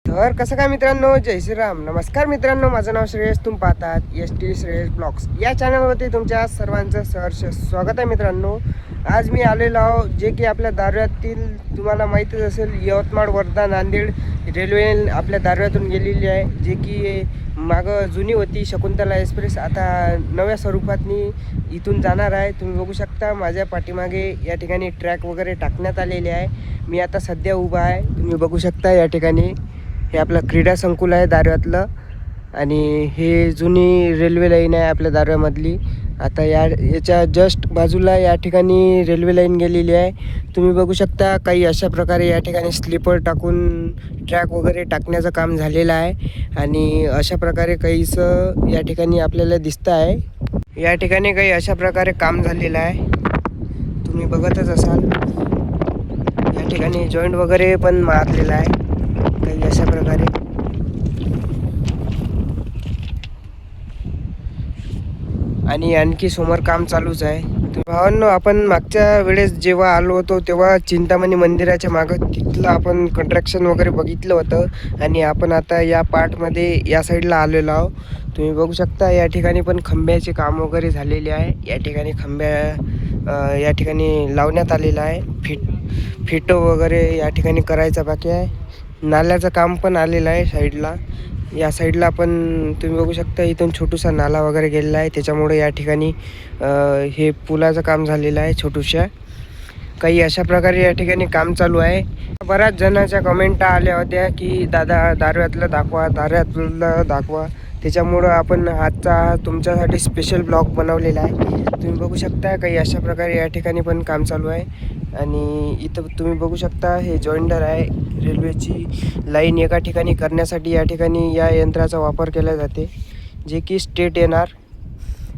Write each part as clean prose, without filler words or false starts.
तर कसं काय मित्रांनो, जय श्रीराम. नमस्कार मित्रांनो, माझं नाव श्रेयस. तुम्ही पाहतात ST श्रेयस ब्लॉग्स या चॅनलवरती तुमच्या सर्वांचं सहर्ष स्वागत आहे. मित्रांनो, आज मी आलेलो आहो जे की आपल्या दारव्यातील तुम्हाला माहीतच असेल, यवतमाळ वर्धा नांदेड रेल्वे आपल्या दारव्यातून गेलेली आहे. जे की मागं जुनी होती शकुंतला एक्सप्रेस, आता नव्या स्वरूपातनी इथून जाणार आहे. तुम्ही बघू शकता माझ्या पाठीमागे या ठिकाणी ट्रॅक वगैरे टाकण्यात आलेले आहे. मी आता सध्या उभा आहे, तुम्ही बघू शकता. या ठिकाणी हे आपलं क्रीडा संकुल आहे दारव्यातलं, आणि हे जुनी रेल्वे लाईन आहे आपल्या दारव्यामधली. आता याच्या जस्ट बाजूला या ठिकाणी रेल्वे लाईन गेलेली आहे. तुम्ही बघू शकता काही अशा प्रकारे या ठिकाणी स्लीपर टाकून ट्रॅक वगैरे टाकण्याचं काम झालेलं आहे. आणि अशा प्रकारे काहीसं या ठिकाणी आपल्याला दिसतं आहे. या ठिकाणी काही अशा प्रकारे काम झालेलं आहे, तुम्ही बघतच असाल. या ठिकाणी जॉईंट वगैरे पण मारलेला आहे काही अशा प्रकारे. आणि आणखी समोर काम चालूच आहे. भावांनो, आपण मागच्या वेळेस जेव्हा आलो होतो तेव्हा चिंतामणी मंदिराच्या मागं तिथलं आपण कंस्ट्रक्शन वगैरे बघितलं होतं. आणि आपण आता या पार्टमध्ये या साईडला आलेलो आहो. तुम्ही बघू शकता या ठिकाणी पण खंब्याचे काम वगैरे झालेले आहे. या ठिकाणी खंब्या या ठिकाणी लावण्यात आलेला आहे. फिट वगैरे या ठिकाणी करायचा बाकी आहे. नाल्याचं काम पण आलेलं आहे साईडला. या साईडला पण तुम्ही बघू शकता इथून छोटूसा नाला वगैरे गेलेला आहे. त्याच्यामुळे या ठिकाणी हे पुलाचं काम झालेलं आहे छोटूशा. काही अशा प्रकारे या ठिकाणी काम चालू आहे. बऱ्याच जणांच्या कमेंटा आल्या होत्या की दादा दारव्यातलं दाखवा, दारव्यातलं दाखवा. त्याच्यामुळं आपण आजचा तुमच्यासाठी स्पेशल ब्लॉग बनवलेला आहे. तुम्ही बघू शकता काही अशा प्रकारे या ठिकाणी पण काम चालू आहे. आणि इथं तुम्ही बघू शकता हे जॉईंडर आहे. रेल्वेची लाईन एका ठिकाणी करण्यासाठी या ठिकाणी या यंत्राचा वापर केला जाते, जे की स्ट्रेट येणार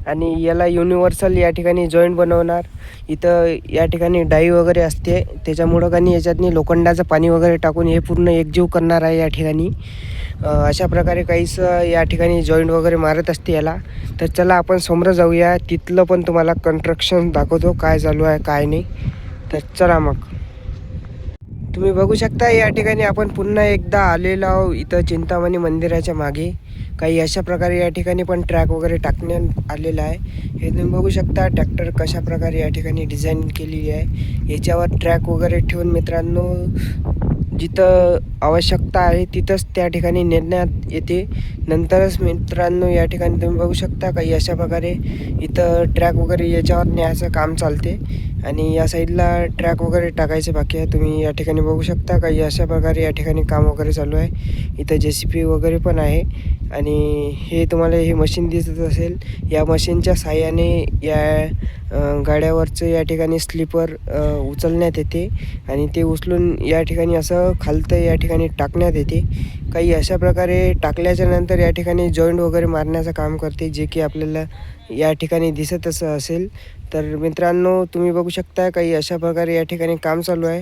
आणि याला युनिव्हर्सल या ठिकाणी जॉईंट बनवणार. इथं या ठिकाणी डाई वगैरे असते, त्याच्यामुळं काही याच्यातनी लोखंडाचं पाणी वगैरे टाकून हे पूर्ण एकजीव करणार आहे या ठिकाणी. अशा प्रकारे काहीच या ठिकाणी जॉईंट वगैरे मारत असते याला. तर चला आपण समोर जाऊया, तिथलं पण तुम्हाला कन्स्ट्रक्शन दाखवतो काय चालू आहे काय नाही. तर चला मग. तुम्ही बघू शकता या ठिकाणी आपण पुन्हा एकदा आलेलो आहो इथं चिंतामणी मंदिराच्या मागे. काही अशा प्रकारे या ठिकाणी पण ट्रॅक वगैरे टाकण्यात आलेला आहे. हे तुम्ही बघू शकता ट्रॅक्टर कशा प्रकारे या ठिकाणी डिझाईन केलेली आहे. याच्यावर ट्रॅक वगैरे ठेवून मित्रांनो जिथं आवश्यकता आहे तिथंच त्या ठिकाणी नेण्यात येते. नंतरच मित्रांनो या ठिकाणी तुम्ही बघू शकता काही अशा प्रकारे इथं ट्रॅक वगैरे याच्यावर न्यायचं काम चालते. आणि या साईडला ट्रॅक वगैरे टाकायचे बाकी आहे. तुम्ही या ठिकाणी बघू शकता काही अशा प्रकारे या ठिकाणी काम वगैरे चालू आहे. इथं JCB वगैरे पण आहे. आणि हे तुम्हाला हे मशीन दिसत असेल, या मशीनच्या साहाय्याने या गाड्यावरचं या ठिकाणी स्लीपर उचलण्यात येते आणि ते उचलून या ठिकाणी असं खालतं या ठिकाणी टाकण्यात येते. काही अशा प्रकारे टाकल्याच्या नंतर या ठिकाणी जॉईंट वगैरे मारण्याचं काम करते, जे की आपल्याला या ठिकाणी दिसत असं असेल. तर मित्रांनो तुम्ही बघू शकता काही अशा प्रकारे या ठिकाणी काम चालू आहे.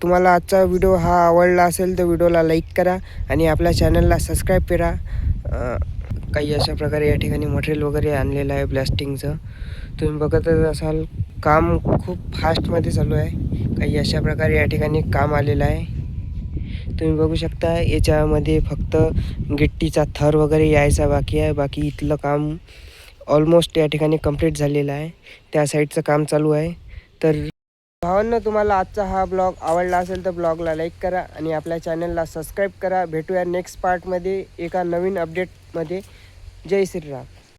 तुम्हाला आजचा व्हिडिओ हा आवडला असेल तर व्हिडिओला लाईक करा आणि आपल्या चॅनलला सबस्क्राईब करा. काही अशा प्रकारे या ठिकाणी मटेरियल वगैरे आणलेलं आहे ब्लास्टिंगचं. तुम्ही बघतच असाल काम खूप फास्टमध्ये चालू आहे. काही अशा प्रकारे या ठिकाणी काम आलेलं आहे. तुम्ही बघू शकता याच्यामध्ये फक्त गिट्टीचा थर वगैरे यायचा बाकी आहे. बाकी इथलं काम ऑलमोस्ट या ठिकाणी कंप्लीट झालेलं आहे. त्या साईडचं काम चालू आहे. तर भावांनो, तुम्हाला आजचा हा ब्लॉग आवडला असेल तर ब्लॉगला लाईक करा आणि आपल्या चॅनलला सबस्क्राईब करा. भेटूया नेक्स्ट पार्टमध्ये एका नवीन अपडेटमध्ये. जय श्रीराम.